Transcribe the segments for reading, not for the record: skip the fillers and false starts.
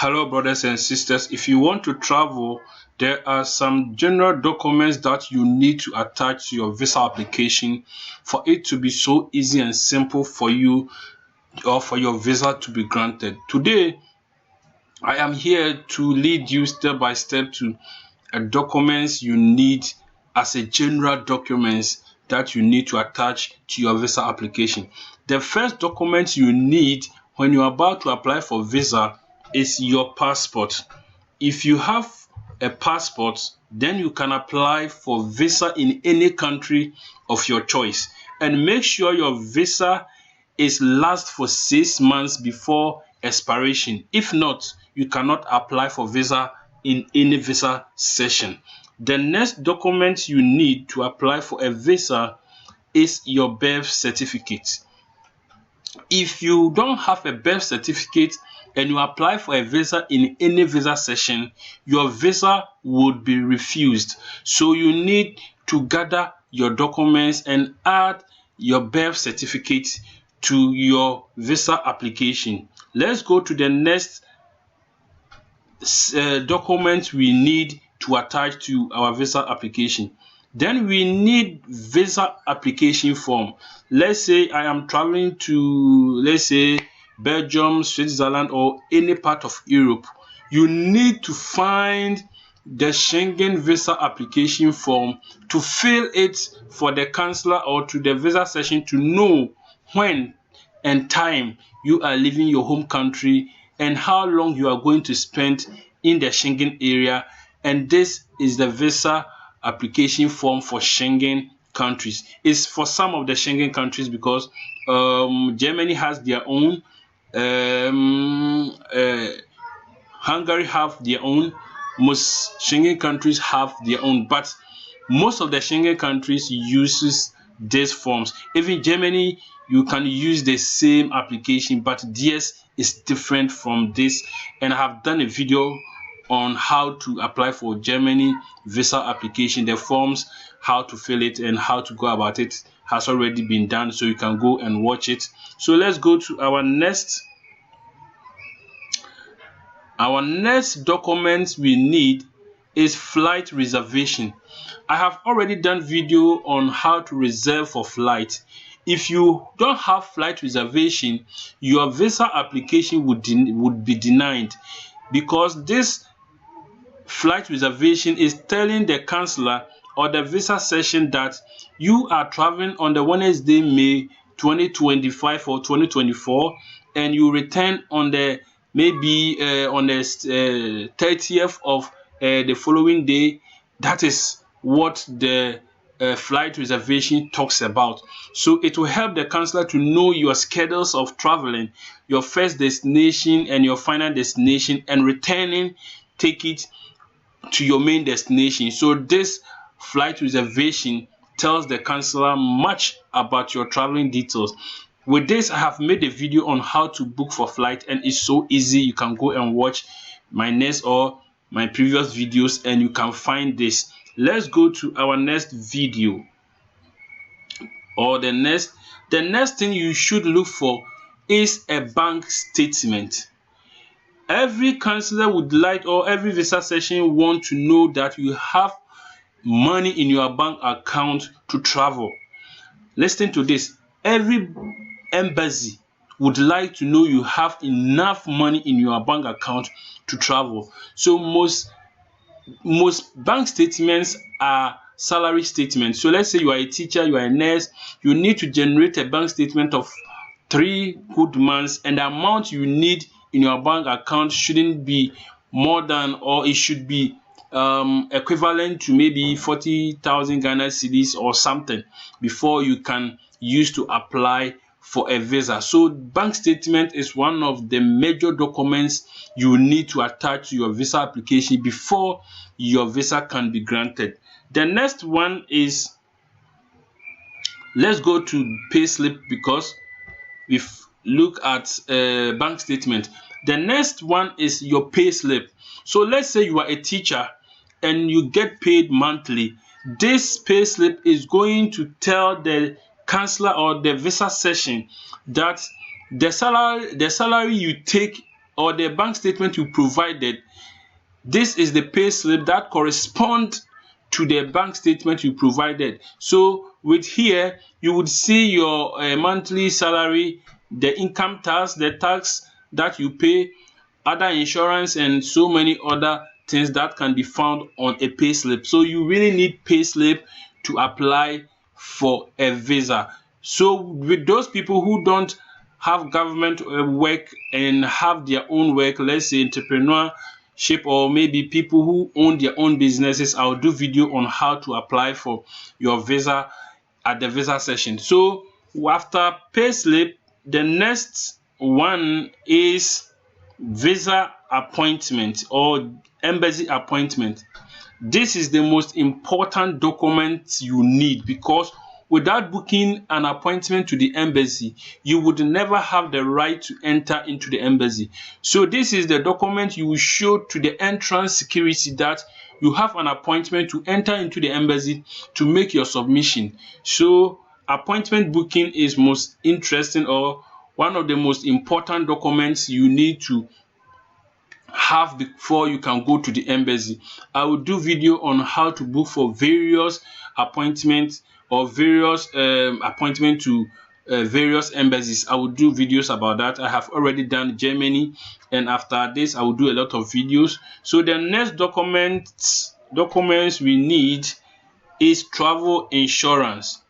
Hello, brothers and sisters. If you want to travel, there are some general documents that you need to attach to your visa application for it to be so easy and simple for you or for your visa to be granted. Today, I am here to lead you step by step to documents you need as a general documents that you need to attach to your visa application. The first document you need when you're about to apply for visa is your passport. If you have a passport, then you can apply for visa in any country of your choice. And make sure your visa is last for 6 months before expiration. If not, you cannot apply for visa in any visa session. The next document you need to apply for a visa is your birth certificate. If you don't have a birth certificate and you apply for a visa in any visa session, your visa would be refused. So you need to gather your documents and add your birth certificate to your visa application. Let's go to the next document we need to attach to our visa application. Then we need visa application form. Let's say I am traveling to, let's say, Belgium, Switzerland, or any part of Europe. You need to find the Schengen visa application form to fill it for the counselor or to the visa session to know when and time you are leaving your home country and how long you are going to spend in the Schengen area. And this is the visa application form for Schengen countries. It's for some of the Schengen countries because Germany has their own, Hungary have their own, most Schengen countries have their own, but most of the Schengen countries uses these forms. Even Germany, you can use the same application, but theirs is different from this, and I have done a video on how to apply for Germany visa application. The forms, how to fill it and how to go about it has already been done, so you can go and watch it. So let's go to our next document we need is flight reservation. I have already done video on how to reserve for flight. If you don't have flight reservation, your visa application would be denied, because this flight reservation is telling the counselor or the visa session that you are traveling on the Wednesday, May 2025 or 2024, and you return on the on the 30th of the following day. That is what the flight reservation talks about. So it will help the counselor to know your schedules of traveling, your first destination and your final destination, and returning ticket to your main destination. So this flight reservation tells the counselor much about your traveling details. With this, I have made a video on how to book for flight, and it's so easy. You can go and watch my next or my previous videos and you can find this. Let's go to our next video, or the next thing you should look for is a bank statement. Every counselor would like, or every visa session want to know that you have money in your bank account to travel. Listen to this. Every embassy would like to know you have enough money in your bank account to travel. So most bank statements are salary statements. So let's say you are a teacher, you are a nurse, you need to generate a bank statement of 3 good months, and the amount you need in your bank account shouldn't be more than, or it should be equivalent to maybe 40,000 Ghana cedis or something before you can use to apply for a visa. So bank statement is one of the major documents you need to attach to your visa application before your visa can be granted. The next one is, let's go to payslip, because we've looked at bank statement. The next one is your payslip. So let's say you are a teacher and you get paid monthly. This payslip is going to tell the counselor or the visa session that the salary you take or the bank statement you provided, this is the pay slip that corresponds to the bank statement you provided. So with here, you would see your monthly salary, the income tax, the tax that you pay, other insurance, and so many other things that can be found on a pay slip. So you really need pay slip to apply for a visa. So with those people who don't have government work and have their own work, let's say entrepreneurship, or maybe people who own their own businesses, I'll do video on how to apply for your visa at the visa session. So after payslip, the next one is visa appointment or embassy appointment. This is the most important document you need, because without booking an appointment to the embassy, you would never have the right to enter into the embassy. So this is the document you will show to the entrance security that you have an appointment to enter into the embassy to make your submission. So appointment booking is most interesting, or one of the most important documents you need to have before you can go to the embassy. I will do video on how to book for various appointments or various appointment to various embassies. I will do videos about that. I have already done Germany, and after this I will do a lot of videos. So the next documents we need is travel insurance.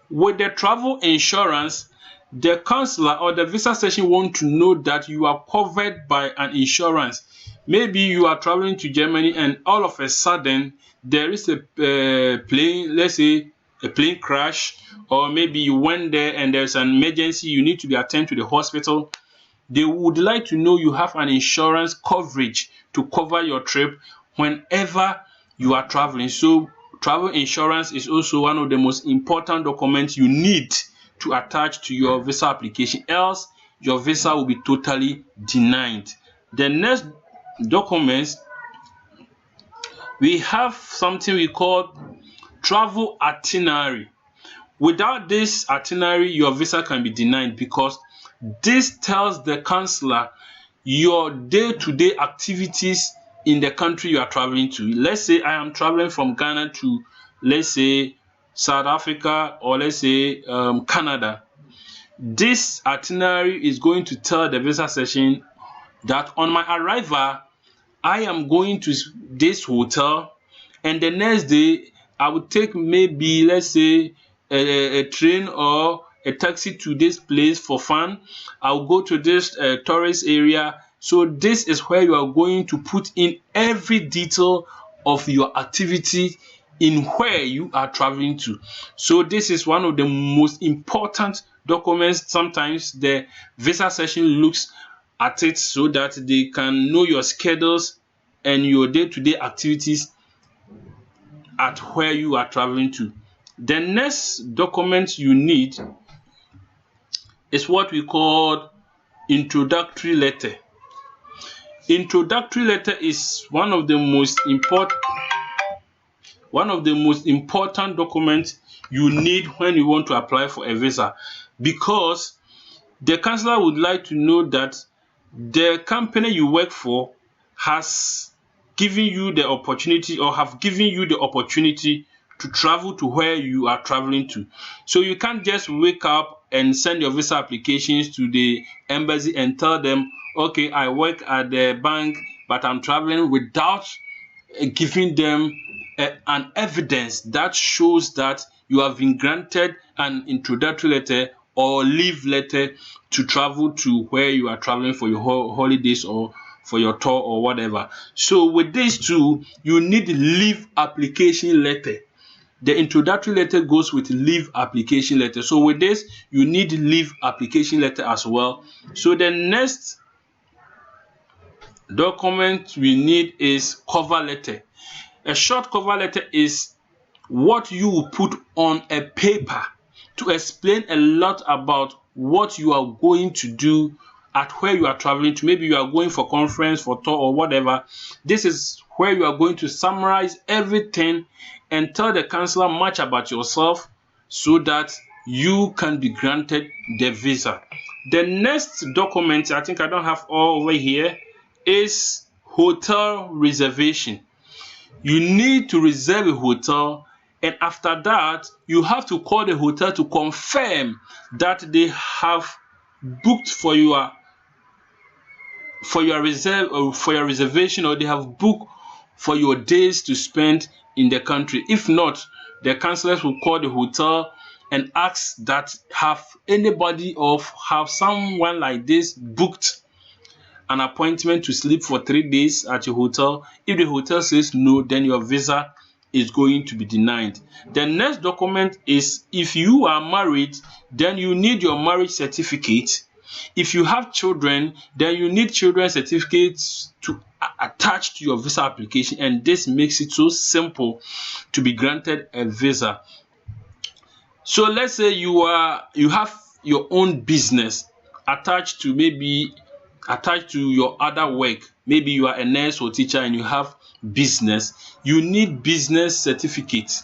With the travel insurance, the consular or the visa session want to know that you are covered by an insurance. Maybe you are traveling to Germany and all of a sudden there is a plane, let's say a plane crash, or maybe you went there and there's an emergency, you need to be attended to the hospital. They would like to know you have an insurance coverage to cover your trip whenever you are traveling. So travel insurance is also one of the most important documents you need to attach to your visa application, else your visa will be totally denied. The next documents, we have something we call travel itinerary. Without this itinerary, your visa can be denied, because this tells the consular your day-to-day activities in the country you are traveling to. Let's say I am traveling from Ghana to, let's say, South Africa, or let's say Canada. This itinerary is going to tell the visa session that on my arrival, I am going to this hotel, and the next day I will take maybe, let's say, a train or a taxi to this place for fun. I'll go to this tourist area. So this is where you are going to put in every detail of your activity in where you are traveling to. So this is one of the most important documents. Sometimes the visa session looks at it so that they can know your schedules and your day-to-day activities at where you are traveling to. The next document you need is what we call introductory letter. Introductory letter is one of the most important documents you need when you want to apply for a visa, because the consular would like to know that the company you work for has given you the opportunity, or have given you the opportunity to travel to where you are traveling to. So you can't just wake up and send your visa applications to the embassy and tell them, okay, I work at the bank, but I'm traveling, without giving them an evidence that shows that you have been granted an introductory letter or leave letter to travel to where you are traveling for your holidays or for your tour or whatever. So with these two, you need leave application letter. The introductory letter goes with leave application letter. So with this, you need leave application letter as well. So the next document we need is cover letter. A short cover letter is what you will put on a paper to explain a lot about what you are going to do at where you are traveling to. Maybe you are going for conference, for tour, or whatever. This is where you are going to summarize everything and tell the counselor much about yourself, so that you can be granted the visa. The next document, I think I don't have all over here, is hotel reservation. You need to reserve a hotel, and after that you have to call the hotel to confirm that they have booked for your reservation, or they have booked for your days to spend in the country. If not, the counselors will call the hotel and ask that have anybody or have someone like this booked an appointment to sleep for 3 days at your hotel. If the hotel says no, then your visa is going to be denied. The next document is, if you are married, then you need your marriage certificate. If you have children, then you need children certificates to attach to your visa application, and this makes it so simple to be granted a visa. So let's say you have your own business attached to your other work. Maybe you are a nurse or teacher and you have business. You need business certificate.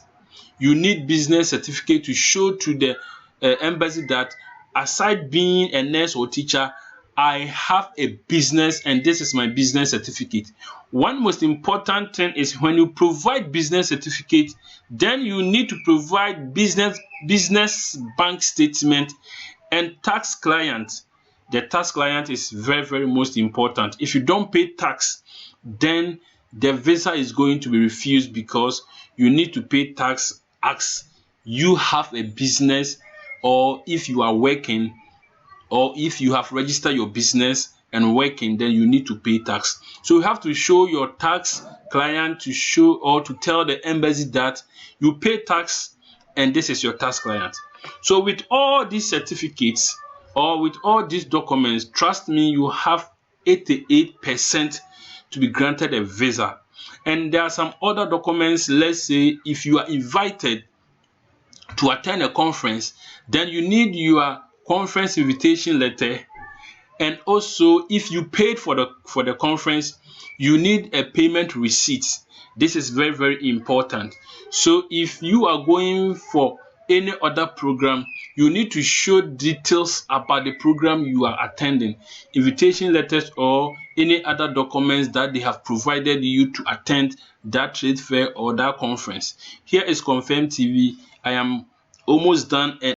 You need business certificate to show to the embassy that aside being a nurse or teacher, I have a business and this is my business certificate. One most important thing is, when you provide business certificate, then you need to provide business bank statement and tax client. The tax client is very, very most important. If you don't pay tax, then the visa is going to be refused, because you need to pay tax as you have a business, or if you are working, or if you have registered your business and working, then you need to pay tax. So you have to show your tax client to show, or to tell the embassy that you pay tax and this is your tax client. So with all these certificates, or with all these documents, trust me, you have 88% to be granted a visa. And there are some other documents. Let's say if you are invited to attend a conference, then you need your conference invitation letter, and also if you paid for the conference, you need a payment receipt. This is very, very important. So if you are going for any other program, you need to show details about the program you are attending, invitation letters or any other documents that they have provided you to attend that trade fair or that conference. Here is Confirm TV. I am almost done.